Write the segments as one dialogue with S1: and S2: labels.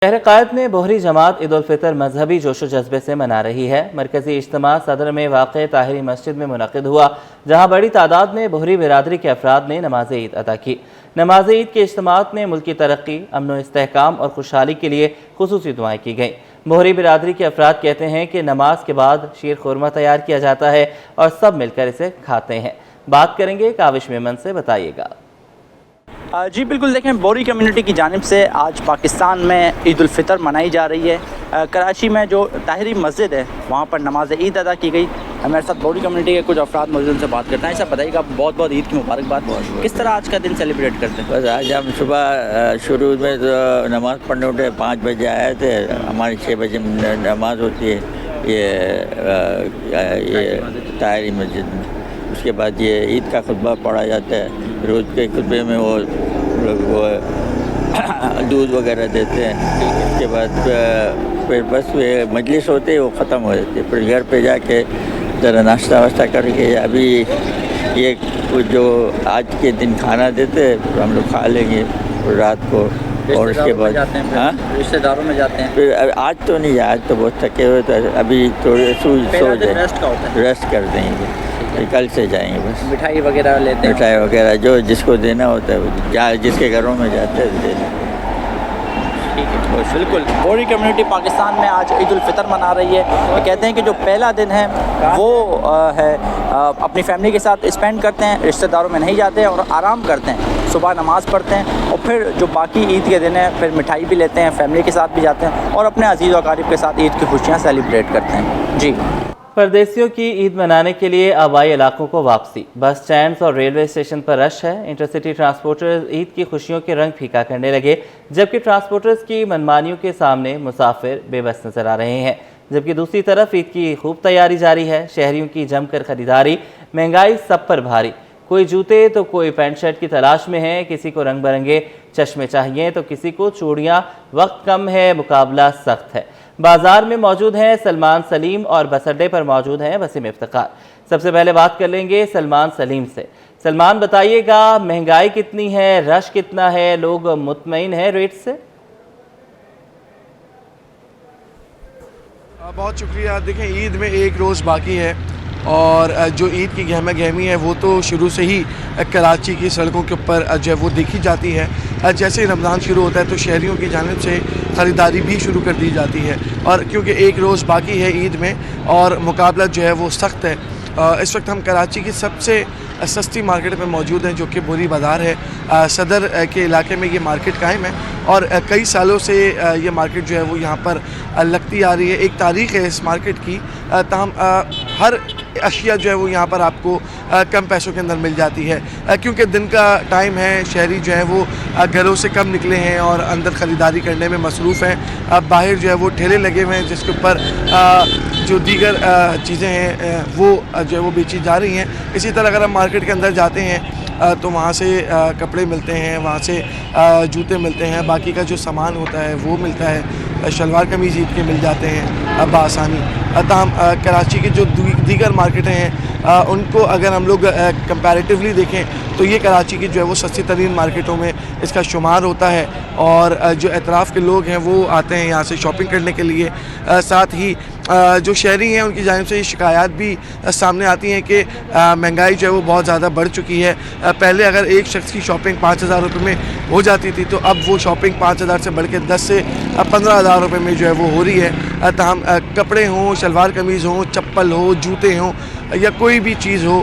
S1: शहर कायद में बोहरी जमात ईद उल फितर मजहबी जोशो जज्बे से मना रही है। मरकजी इज्तिमा सदर में वाक़ ताहिरी मस्जिद में मुनक़िद हुआ, जहाँ बड़ी तादाद में बोहरी बिरादरी के अफराद ने नमाज ईद अदा की। नमाज ईद के इज्तिमात में मुल्क की तरक्की, अमन व इस्तेहकाम और खुशहाली के लिए खुसूसी दुआएं की गईं। बोहरी बिरादरी के अफराद कहते हैं कि नमाज के बाद शीर खुरमा तैयार किया जाता है और सब मिलकर इसे खाते हैं। बात करेंगे काविश मेमन से, बताइएगा।
S2: जी बिल्कुल, देखें बोहरी कम्युनिटी की जानिब से आज पाकिस्तान में ईद उल फितर मनाई जा रही है। कराची में जो ताहिरी मस्जिद है वहाँ पर नमाज ईद अदा की गई। हमारे साथ बोहरी कम्युनिटी के कुछ अफराद मौजूद, उनसे बात करते हैं। सब बताइएगा, बहुत बहुत ईद की मुबारकबाद। किस तरह आज का दिन सेलिब्रेट करते हैं?
S3: बस आज हम सुबह शुरू में तो नमाज़ पढ़ने उठे, 5 बजे आए थे। हमारी 6 बजे नमाज़ होती है ये ताहिरी मस्जिद में। उसके बाद ये ईद का खुतबा पढ़ा जाता है। रोज़ के खुतबे में वो दूध वगैरह देते हैं। उसके बाद फिर बस वे मजलिस होते वो ख़त्म हो जाती है। फिर घर पे जाके ज़रा नाश्ता वाश्ता करके अभी ये जो आज के दिन खाना देते हम लोग खा लेंगे रात को। और उसके बाद हाँ
S2: रिश्तेदारों में जाते हैं।
S3: फिर आज तो नहीं, आज तो बहुत थके हुए, तो अभी थोड़े सो जाए, रेस्ट कर देंगे, कल से जाएंगे। बस
S2: मिठाई वगैरह लेते हैं?
S3: मिठाई वगैरह जो जिसको देना होता है, जहाँ जिसके घरों में जाते हैं देना।
S2: ठीक है, बिल्कुल। बोहरी कम्युनिटी पाकिस्तान में आज ईद उल फितर मना रही है। तो कहते हैं कि जो पहला दिन है वो है अपनी फैमिली के साथ स्पेंड करते हैं, रिश्तेदारों में नहीं जाते हैं और आराम करते हैं। सुबह नमाज़ पढ़ते हैं और फिर जो बाकी ईद के दिन है फिर मिठाई भी लेते हैं, फैमिली के साथ भी जाते हैं और अपने अजीज़ व अकारीब के साथ ईद की खुशियाँ सेलिब्रेट करते हैं। जी,
S1: परदेसियों की ईद मनाने के लिए आबाई इलाकों को वापसी। बस स्टैंड्स और रेलवे स्टेशन पर रश है। इंटरसिटी ट्रांसपोर्टर्स ईद की खुशियों के रंग फीका करने लगे, जबकि ट्रांसपोर्टर्स की मनमानियों के सामने मुसाफिर बेबस नजर आ रहे हैं। जबकि दूसरी तरफ ईद की खूब तैयारी जारी है। शहरियों की जमकर खरीदारी, महंगाई सब पर भारी। कोई जूते तो कोई पैंट शर्ट की तलाश में है, किसी को रंग बिरंगे चश्मे चाहिए तो किसी को चूड़ियाँ। वक्त कम है, मुकाबला सख्त है। बाजार में मौजूद हैं सलमान सलीम और बस अड्डे पर मौजूद हैं वसीम इफ्तिखार। सबसे पहले बात कर लेंगे सलमान सलीम से। सलमान, बताइएगा महंगाई कितनी है, रश कितना है, लोग मुतमईन हैं रेट से?
S4: बहुत शुक्रिया। देखें, ईद में एक रोज़ बाकी है और जो ईद की गहमा गहमी है वो तो शुरू से ही कराची की सड़कों के ऊपर जो है वो देखी जाती है। जैसे ही रमज़ान शुरू होता है तो शहरियों की जानिब से ख़रीदारी भी शुरू कर दी जाती है, और क्योंकि एक रोज़ बाकी है ईद में और मुकाबला जो है वो सख्त है। इस वक्त हम कराची की सबसे सस्ती मार्केट में मौजूद हैं, जो कि बोहरी बाज़ार है। सदर के इलाके में ये मार्केट कायम है और कई सालों से ये मार्केट जो है वो यहाँ पर लगती आ रही है। एक तारीख़ है इस मार्केट की। तमाम हर अशिया जो है वो यहाँ पर आपको कम पैसों के अंदर मिल जाती है, क्योंकि दिन का टाइम है। शहरी जो है वो घरों से कम निकले हैं और अंदर ख़रीदारी करने में मसरूफ़ हैं। अब बाहर जो है वो ठेले लगे हुए हैं जिसके ऊपर जो दीगर चीज़ें हैं वो जो है वो बेची जा रही हैं। इसी तरह अगर हम मार्केट के अंदर जाते हैं तो वहाँ से कपड़े मिलते हैं, वहाँ से जूते मिलते हैं, बाकी का जो सामान होता है वो मिलता है। शलवार कमीज़ ईद के मिल जाते हैं बआसानी। तमाम कराची की जो दीगर मार्केटें हैं उनको अगर हम लोग कंपैरेटिवली देखें तो ये कराची की जो है वो सस्ती तरीन मार्केटों में इसका शुमार होता है। और जो अतराफ़ के लोग हैं वो आते हैं यहाँ से शॉपिंग करने के लिए। साथ ही जो शहरी हैं उनकी जानिब से ये शिकायत भी सामने आती हैं कि महंगाई जो है वो बहुत ज़्यादा बढ़ चुकी है। पहले अगर एक शख्स की शॉपिंग 5,000 रुपये में हो जाती थी तो अब वो शॉपिंग 5,000 से बढ़ के 10 से 15,000 रुपये में जो है वो हो रही है। तमाम कपड़े हों, शलवार कमीज़ हों, चप्पल हो, जूते हों या कोई भी चीज़ हो,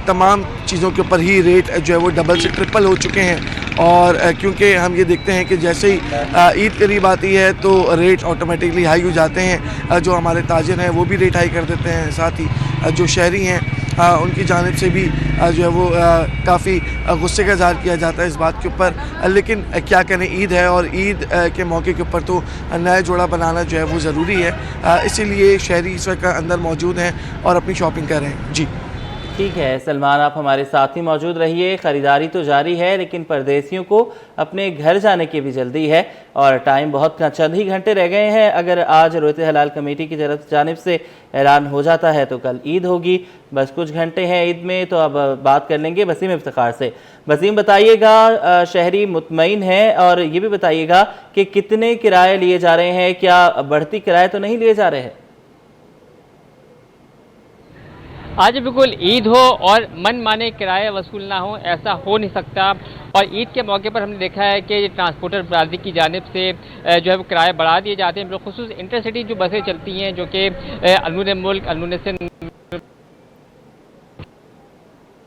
S4: तमाम चीज़ों के ऊपर ही रेट जो है वो डबल से ट्रिपल हो चुके हैं। और क्योंकि हम ये देखते हैं कि जैसे ही ईद करीब आती है तो रेट ऑटोमेटिकली हाई हो जाते हैं। जो हमारे ताजिर हैं वो भी रेट हाई कर देते हैं, साथ ही जो शहरी हैं उनकी जानिब से भी जो है वो काफ़ी गुस्से का इज़हार किया जाता है इस बात के ऊपर। लेकिन क्या करें, ईद है और ईद के मौके के ऊपर तो नया जोड़ा बनाना जो है वो ज़रूरी है। इसीलिए शहरी इस वक्त अंदर मौजूद हैं और अपनी शॉपिंग कर रहे हैं। जी
S1: ठीक है सलमान, आप हमारे साथ ही मौजूद रहिए। ख़रीदारी तो जारी है लेकिन परदेसियों को अपने घर जाने की भी जल्दी है और टाइम बहुत चंद ही घंटे रह गए हैं। अगर आज रोयत हलाल कमेटी की जानिब से ऐलान हो जाता है तो कल ईद होगी। बस कुछ घंटे हैं ईद में, तो अब बात कर लेंगे वसीम इफ्तिखार से। वसीम, बताइएगा शहरी मुतमईन है और ये भी बताइएगा कि कितने किराए लिए जा रहे हैं, क्या बढ़ती किराए तो नहीं लिए जा रहे हैं?
S5: आज बिल्कुल ईद हो और मन माने किराए वसूल ना हो, ऐसा हो नहीं सकता। और ईद के मौके पर हमने देखा है कि ट्रांसपोर्टर बरादरी की जानिब से जो है वो किराए बढ़ा दिए जाते हैं। बिलखुसूस इंटरसिटी जो बसें चलती हैं जो कि अंदरूनी मुल्क अंदरूनी से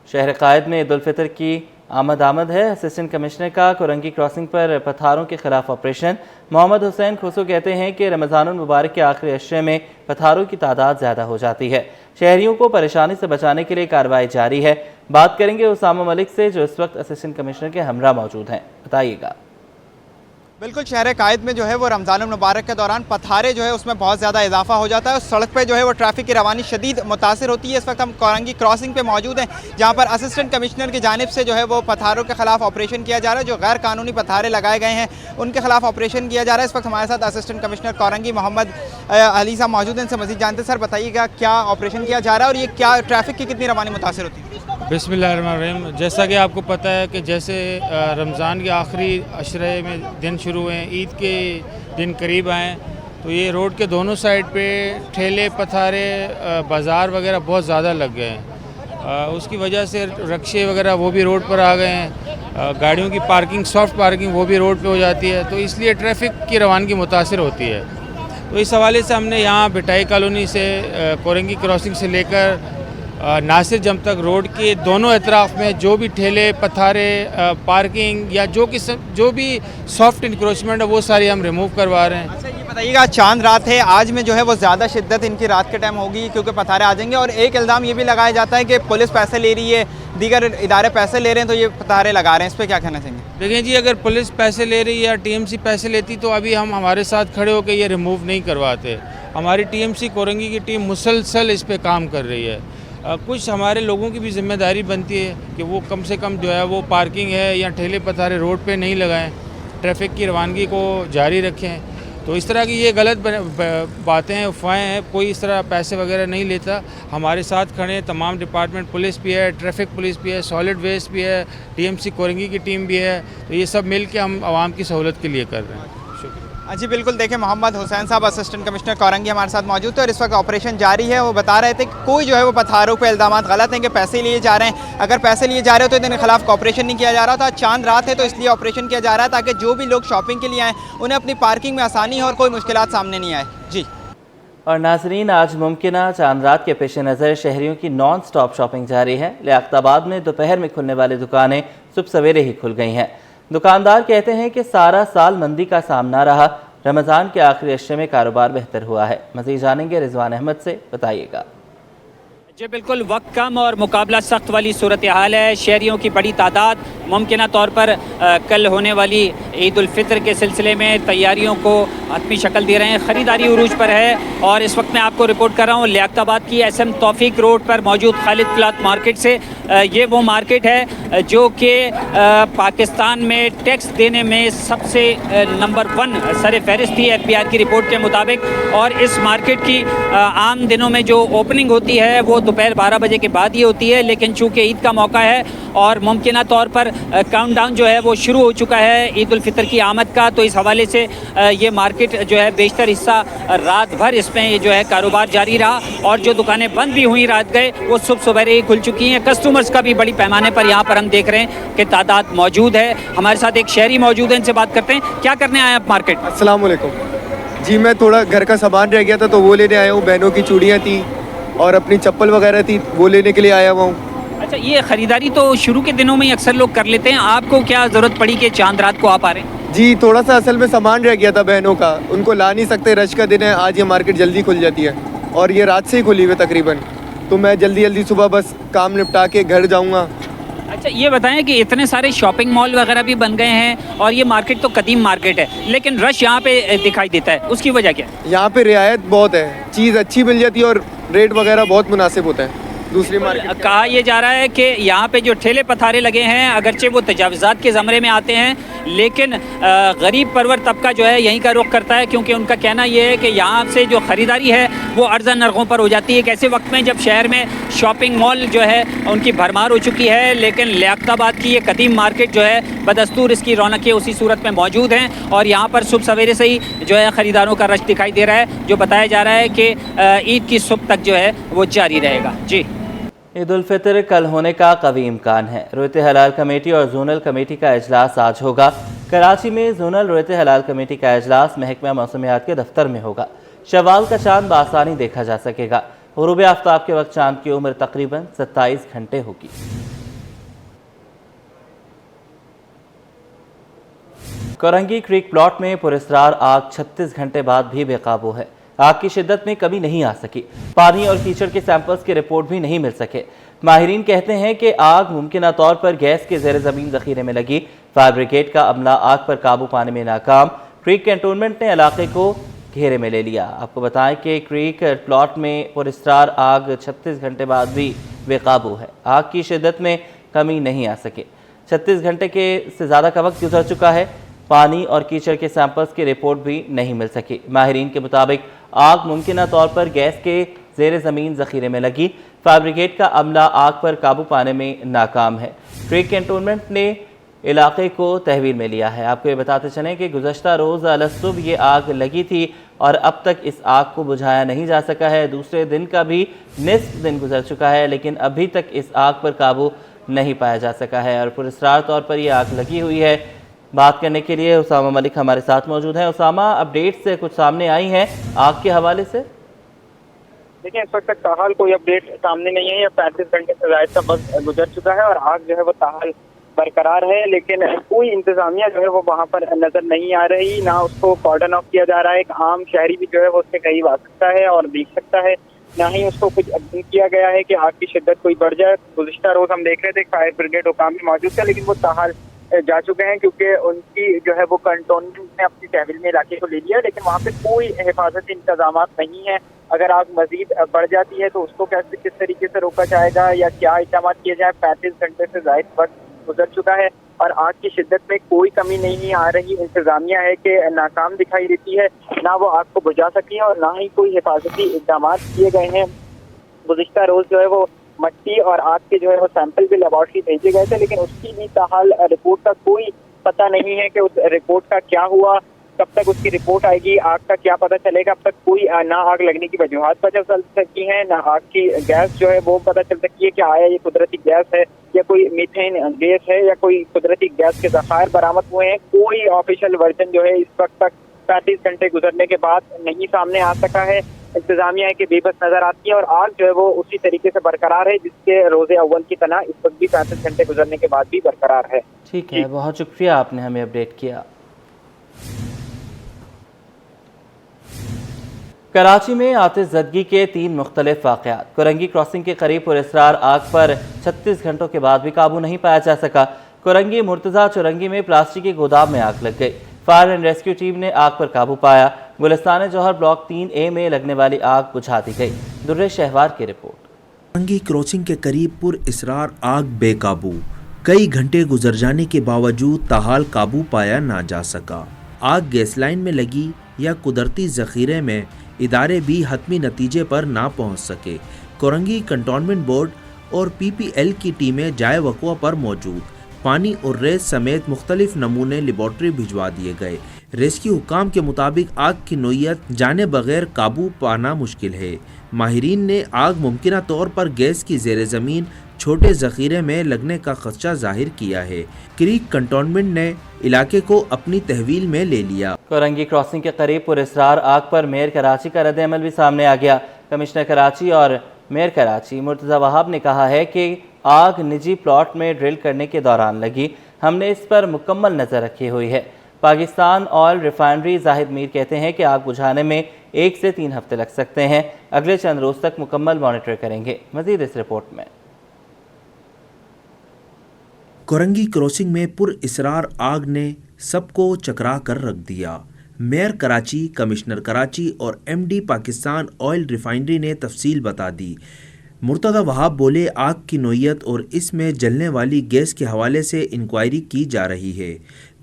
S1: शहर कायद में ईद उल फितर की आमद है। असिस्टेंट कमिश्नर का कोरंगी क्रॉसिंग पर पथारों के खिलाफ ऑपरेशन। मोहम्मद हुसैन खुसो कहते हैं कि रमज़ानुल मुबारक के आखिरी अशरे में पथारों की तादाद ज़्यादा हो जाती है। शहरियों को परेशानी से बचाने के लिए कार्रवाई जारी है। बात करेंगे उसामा मलिक से जो इस वक्त असिस्टेंट कमिश्नर के हमरा मौजूद हैं। बताइएगा।
S6: बिल्कुल, शहर कायद में जो है वो रमज़ानुल मुबारक के दौरान पथारे जो है उसमें बहुत ज़्यादा इजाफा हो जाता है और सड़क पे जो है वो ट्रैफिक की रवानी शदीद मुतासिर होती है। इस वक्त हम कोरंगी क्रॉसिंग पे मौजूद हैं जहाँ पर असिस्टेंट कमिश्नर की जानिब से जो है वो पथारों के खिलाफ ऑपरेशन किया जा रहा है। जो गैर कानूनी पथारे लगाए गए हैं उनके खिलाफ ऑपरेशन किया जा रहा है। इस वक्त हमारे साथ असिस्टेंट कमिश्नर कोरंगी मोहम्मद अली साहब मौजूद हैं। इनसे मज़ीद जानते हैं। सर बताइएगा क्या ऑपरेशन किया जा रहा है और ये क्या ट्रैफिक की कितनी रवानी मुतासिर होती है?
S7: बिस्मिल्लाहिर्रहमानिर्रहीम। जैसा कि आपको पता है कि जैसे रमज़ान के आखिरी अशरे में दिन शुरू हुए, ईद के दिन करीब आए, तो ये रोड के दोनों साइड पे ठेले पथारे बाज़ार वगैरह बहुत ज़्यादा लग गए हैं। उसकी वजह से रक्शे वगैरह वो भी रोड पर आ गए हैं। गाड़ियों की पार्किंग, सॉफ्ट पार्किंग वो भी रोड पे हो जाती है, तो इसलिए ट्रैफिक की रवानगी मुतासिर होती है। तो इस हवाले से हमने यहाँ बिटाई कॉलोनी से कोरंगी क्रॉसिंग से लेकर नासिर जम तक रोड के दोनों अतराफ में जो भी ठेले पथारे पार्किंग या जो भी सॉफ्ट इंक्रोचमेंट है वो सारी हम रिमूव करवा रहे हैं।
S6: अच्छा ये बताइएगा, चांद रात है, आज में जो है वो ज़्यादा शिद्दत इनकी रात के टाइम होगी क्योंकि पथारे आ जाएंगे। और एक इल्ज़ाम ये भी लगाया जाता है कि पुलिस पैसे ले रही है, दीगर इदारे पैसे ले रहे हैं, तो ये पथारे लगा रहे हैं। इस पर क्या कहना चाहेंगे?
S7: देखें जी, अगर पुलिस पैसे ले रही है या टीएमसी पैसे लेती तो अभी हम हमारे साथ खड़े होकर ये रिमूव नहीं करवाते। हमारी टीएमसी कोरंगी की टीम मुसलसल इस पर काम कर रही है। कुछ हमारे लोगों की भी जिम्मेदारी बनती है कि वो कम से कम जो है वो पार्किंग है या ठेले पथारे रोड पे नहीं लगाएं, ट्रैफिक की रवानगी को जारी रखें। तो इस तरह की ये गलत बातें हैं, अफवाहें हैं। कोई इस तरह पैसे वगैरह नहीं लेता। हमारे साथ खड़े तमाम डिपार्टमेंट, पुलिस भी है, ट्रैफिक पुलिस भी है, सॉलिड वेस्ट भी है, टीएमसी कोरंगी की टीम भी है। तो ये सब मिल के हम आवाम की सहूलत के लिए कर रहे हैं।
S6: जी बिल्कुल, देखें मोहम्मद हुसैन साहब असिस्टेंट कमिश्नर कोरंगी हमारे साथ मौजूद थे और इस वक्त ऑपरेशन जारी है। वो बता रहे थे कि कोई जो है वो पथारों पे इल्ज़ाम गलत हैं कि पैसे लिए जा रहे हैं। अगर पैसे लिए जा रहे हो तो इनके खिलाफ ऑपरेशन नहीं किया जा रहा था। चांद रात है तो इसलिए ऑपरेशन किया जा रहा है ताकि जो भी लोग शॉपिंग के लिए आएँ उन्हें अपनी पार्किंग में आसानी हो और कोई मुश्किलात सामने नहीं आए। जी
S1: और नाजरीन, आज मुमकिना चांद रात के पेश नज़र शहरियों की नॉन स्टॉप शॉपिंग जारी है। लियाकताबाद में दोपहर में खुलने वाली दुकानें सुबह सवेरे ही खुल गई हैं। दुकानदार कहते हैं कि सारा साल मंदी का सामना रहा, रमज़ान के आखिरी अशरे में कारोबार बेहतर हुआ है। मज़ीद जानेंगे रिजवान अहमद से। बताइएगा।
S8: जी बिल्कुल, वक्त कम और मुकाबला सख्त वाली सूरत हाल है। शहरियों की बड़ी तादाद मुमकिना तौर पर कल होने वाली ईद उल फितर के सिलसिले में तैयारियों को हतमी शक्ल दे रहे हैं। ख़रीदारी उरूज पर है और इस वक्त मैं आपको रिपोर्ट कर रहा हूँ लियाकताबाद की SM तौफीक रोड पर मौजूद खालिद क्लॉथ मार्केट से। ये वो मार्केट है जो कि पाकिस्तान में टैक्स देने में सबसे नंबर 1 सर फहरिस्त थी FBR की रिपोर्ट के मुताबिक। और इस मार्केट की आम दिनों में जो ओपनिंग होती है वो दोपहर 12 बजे के बाद ही होती है, लेकिन चूँकि ईद का मौका है और मुमकिना तौर पर काउंटडाउन जो है वो शुरू हो चुका है ईद उल फितर की आमद का, तो इस हवाले से ये मार्केट जो है बेशतर हिस्सा रात भर इसमें ये जो है कारोबार जारी रहा। और जो दुकानें बंद भी हुई रात गए वो सुबह सवेरे ही खुल चुकी हैं। कस्टमर्स का भी बड़ी पैमाने पर यहाँ पर हम देख रहे हैं कि तादाद मौजूद है। हमारे साथ एक शहरी मौजूद है, इनसे बात करते हैं। क्या करने आए आप मार्केट?
S9: अस्सलाम वालेकुम जी, मैं थोड़ा घर का सामान रह गया था तो वो लेने आया हूँ। बहनों की चूड़ियाँ थी और अपनी चप्पल वगैरह थी, वो लेने के लिए आया हुआ हूँ।
S8: अच्छा, ये ख़रीदारी तो शुरू के दिनों में ही अक्सर लोग कर लेते हैं, आपको क्या ज़रूरत पड़ी कि चांद रात को आप आ रहे हैं?
S9: जी थोड़ा सा असल में सामान रह गया था बहनों का, उनको ला नहीं सकते, रश का दिन है। आज ये मार्केट जल्दी खुल जाती है और ये रात से ही खुली हुई तकरीबन, तो मैं जल्दी जल्दी सुबह बस काम निपटा के घर जाऊँगा।
S8: अच्छा ये बताएं कि इतने सारे शॉपिंग मॉल वगैरह भी बन गए हैं और ये मार्केट तो कदीम मार्केट है, लेकिन रश यहाँ पे दिखाई देता है, उसकी वजह क्या है?
S9: यहाँ पे रियायत बहुत है, चीज़ अच्छी मिल जाती है और रेट वगैरह बहुत मुनासिब होता है, दूसरी मार्केट।
S8: कहा यह जा रहा है कि यहाँ पे जो ठेले पथारे लगे हैं अगरचे वो तजावज़ात के ज़मरे में आते हैं, लेकिन गरीब परवर तबका जो है यहीं का रुख करता है, क्योंकि उनका कहना यह है कि यहाँ से जो ख़रीदारी है वो अर्ज़ा नरगों पर हो जाती है। एक ऐसे वक्त में जब शहर में शॉपिंग मॉल जो है उनकी भरमार हो चुकी है, लेकिन लियाकताबाद की ये कदीम मार्केट जो है बदस्तूर इसकी रौनकें उसी सूरत में मौजूद हैं और यहाँ पर सुबह सवेरे से ही जो है ख़रीदारों का रश दिखाई दे रहा है, जो बताया जा रहा है कि ईद की सुबह तक जो है वो जारी रहेगा। जी,
S1: ईद उल फितर कल होने का कवी इम्कान है। रोयत हलाल कमेटी और जोनल कमेटी का इजलास आज होगा। कराची में जोनल रोयत हलाल कमेटी का इजलास महकमा मौसमियात के दफ्तर में होगा। शवाल का चांद बासानी देखा जा सकेगा। गुरूब आफ्ताब के वक्त चांद की उम्र तकरीबन 27 घंटे होगी। कोरंगी क्रीक प्लॉट में पुरस्रार आग 36 घंटे बाद भी बेकाबू है। आग की शिद्दत में कमी नहीं आ सकी। पानी और कीचड़ के सैंपल्स की रिपोर्ट भी नहीं मिल सके। माहिरीन कहते हैं कि आग मुमकिन तौर पर गैस के ज़ेर ज़मीन ज़ख़ीरे में लगी। फायर ब्रिगेड का अमला आग पर काबू पाने में नाकाम। क्रीक कैंटोनमेंट ने इलाके को घेरे में ले लिया। आपको बताएं कि क्रीक प्लॉट में पुरस्रार आग 36 घंटे बाद भी बेकाबू है। आग की शिद्दत में कमी नहीं आ सकी। 36 घंटे से ज़्यादा का वक्त गुजर चुका है। पानी और कीचड़ के सैंपल्स की रिपोर्ट भी नहीं मिल सकी। माहिरीन के मुताबिक आग मुमकिन तौर पर गैस के ज़ेर ज़मीन ज़ख़ीरे में लगी। फायर ब्रिगेड का अमला आग पर काबू पाने में नाकाम है। क्रीक कैंटोनमेंट ने इलाके को तहवील में लिया है। आपको ये बताते चलें कि गुज़श्ता रोज़ अलसुब ये आग लगी थी और अब तक इस आग को बुझाया नहीं जा सका है। दूसरे दिन का भी निस्फ दिन गुजर चुका है, लेकिन अभी तक इस आग पर काबू नहीं पाया जा सका है और पुरस्रार तौर पर यह आग लगी हुई है। बात करने के लिए उसामा मलिक हमारे साथ मौजूद हैं। उसामा, अपडेट से कुछ सामने आई हैं आग के हवाले से?
S10: देखिए, इस वक्त तक ताहाल कोई अपडेट सामने नहीं है। या 35 घंटे से ज़ायद का वक्त गुजर चुका है और आग जो है वो ताहाल बरकरार है, लेकिन कोई इंतजामिया जो है वो वहाँ पर नजर नहीं आ रही। ना उसको कॉर्डन ऑफ किया जा रहा है। एक आम शहरी भी जो है वो उसके करीब आ सकता है और देख सकता है। ना ही उसको कुछ अपडेट किया गया है कि आग की शिद्दत कोई बढ़ जाए। गुज़िश्ता रोज हम देख रहे थे फायर ब्रिगेड हुकाम भी मौजूद था, लेकिन वो ताहाल जा चुके हैं क्योंकि उनकी जो है वो कंटोनमेंट ने अपनी तहवील में इलाके को ले लिया, लेकिन वहाँ पे कोई हिफाजती इंतजाम नहीं है। अगर आग मजीद बढ़ जाती है तो उसको कैसे किस तरीके से रोका जाएगा या क्या इक़दाम किए जाए। 35 घंटे से ज़ायद वक्त गुजर चुका है और आग की शिद्दत में कोई कमी नहीं आ रही। इंतजामिया है कि नाकाम दिखाई देती है, ना वो आग को बुझा सकी और ना ही कोई हिफाजती इक़दाम किए गए हैं। गुज़िश्ता रोज़ जो है वो मट्टी और आग के जो है वो सैंपल भी लेबॉर्ट्री भेजे गए थे, लेकिन उसकी भी ताहाल रिपोर्ट का कोई पता नहीं है कि उस रिपोर्ट का क्या हुआ, कब तक उसकी रिपोर्ट आएगी, आग का क्या पता चलेगा। अब तक कोई ना आग लगने की वजूहात पता चल सकी है, ना आग की गैस जो है वो पता चल सकी है कि आया ये कुदरती गैस है या कोई मीथेन गैस है या कोई कुदरती गैस के ज़खायर बरामद हुए हैं। कोई ऑफिशियल वर्जन जो है इस वक्त तक 35 घंटे गुजरने के बाद नहीं सामने आ सका है। इंतजामिया है कि बेबस नजर आती है और आग जो है वो उसी तरीके से बरकरार है जिसके रोज़े अव्वल की तरह इस वक्त भी 35 घंटे गुजरने के बाद भी बरकरार है।
S1: ठीक है, बहुत शुक्रिया आपने हमें अपडेट किया। कराची में आतिशज़दगी के 3 मुख्तलिफ वाक़यात। कोरंगी क्रॉसिंग के करीब पुरस्रार आग पर 36 घंटों के बाद भी काबू नहीं पाया जा सका। कोरंगी मुर्तज़ा चौरंगी में प्लास्टिक के गोदाम में आग लग गई। फायर एंड रेस्क्यू टीम ने आग पर काबू पाया। गुलिस्तान जौहर ब्लॉक 3A में लगने वाली आग बुझा दी गई। दुर्रे शहवार की रिपोर्ट।
S11: कोरंगी क्रॉसिंग के करीब पुरअसरार आग बेकाबू। कई घंटे गुजर जाने के बावजूद ताहाल काबू पाया ना जा सका। आग गैस लाइन में लगी या कुदरती ज़ख़ीरे में, इदारे भी हतमी नतीजे पर ना पहुंच सके। कोरंगी कंटोनमेंट बोर्ड और PPL की टीमें जाए वक़्वा पर मौजूद। पानी और रेत समेत मुख्तलिफ नमूने लेबॉर्ट्री भिजवा दिए गए। रेस्क्यू हुकाम के मुताबिक आग की नोयत जाने बगैर काबू पाना मुश्किल है। माहिरीन ने आग मुमकिन तौर पर गैस की ज़ेर ज़मीन छोटे ज़ख़ीरे में लगने का खदशा जाहिर किया है। क्रीक कंटोनमेंट ने इलाके को अपनी तहवील में ले लिया।
S1: कोरंगी क्रॉसिंग के करीब पुरस्रार आग पर मेयर कराची का रद्द-ए-अमल भी सामने आ गया। कमिश्नर कराची और मेयर कराची मुर्तज़ा वहाब ने कहा है कि आग निजी प्लॉट में ड्रिल करने के दौरान लगी। हमने इस पर मुकम्मल नज़र रखी हुई है। पाकिस्तान ऑयल रिफाइनरी जाहिद मीर कहते हैं कि आग बुझाने में 1 से 3 हफ्ते लग सकते हैं। अगले चंद रोज़ तक मुकम्मल मॉनिटर करेंगे। मज़ीद इस रिपोर्ट में।
S11: कोरंगी क्रॉसिंग में पुरअसरार आग ने सबको चकरा कर रख दिया। मेयर कराची, कमिश्नर कराची और MD पाकिस्तान ऑयल रिफाइनरी ने तफसील बता दी। मुर्तज़ा वहाब बोले, आग की नोयत और इसमें जलने वाली गैस के हवाले से इंक्वायरी की जा रही है।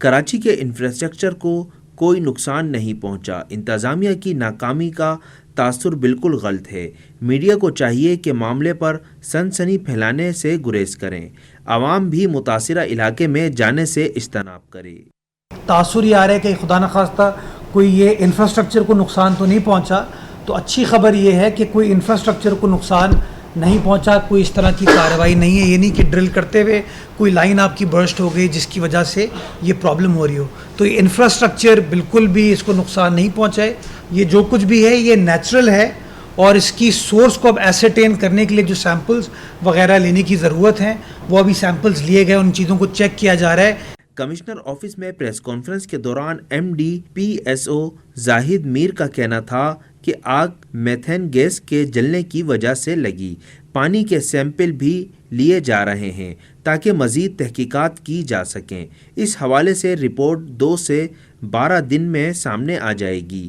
S11: कराची के इंफ्रास्ट्रक्चर को कोई नुकसान नहीं पहुंचा। इंतज़ामिया की नाकामी का तासुर बिल्कुल गलत है। मीडिया को चाहिए कि मामले पर सनसनी फैलाने से गुरेज करें। आवाम भी मुतासिरा इलाके में जाने से इज्तनाब करे।
S12: तासुर ये आ रहा है कि खुदा न खास्ता कोई ये इंफ्रास्ट्रक्चर को नुकसान तो नहीं पहुंचा। तो अच्छी खबर ये है कि कोई इंफ्रास्ट्रक्चर को नुकसान नहीं पहुंचा, कोई इस तरह की कार्रवाई नहीं है। ये नहीं कि ड्रिल करते हुए कोई लाइन आपकी बर्स्ट हो गई जिसकी वजह से ये प्रॉब्लम हो रही हो। तो ये इंफ्रास्ट्रक्चर बिल्कुल भी इसको नुकसान नहीं पहुंचाए। ये जो कुछ भी है ये नेचुरल है और इसकी सोर्स को अब एसेटेन करने के लिए जो सैंपल्स वगैरह लेने की ज़रूरत है वो अभी सैंपल्स लिए गए, उन चीज़ों को चेक किया जा रहा है।
S11: कमिश्नर ऑफिस में प्रेस कॉन्फ्रेंस के दौरान MD PSO जाहिद मीर का कहना था कि आग मेथेन गैस के जलने की वजह से लगी। पानी के सैंपल भी लिए जा रहे हैं ताकि मज़ीद तहकीकात की जा सकें। इस हवाले से रिपोर्ट 2 से 12 दिन में सामने आ जाएगी।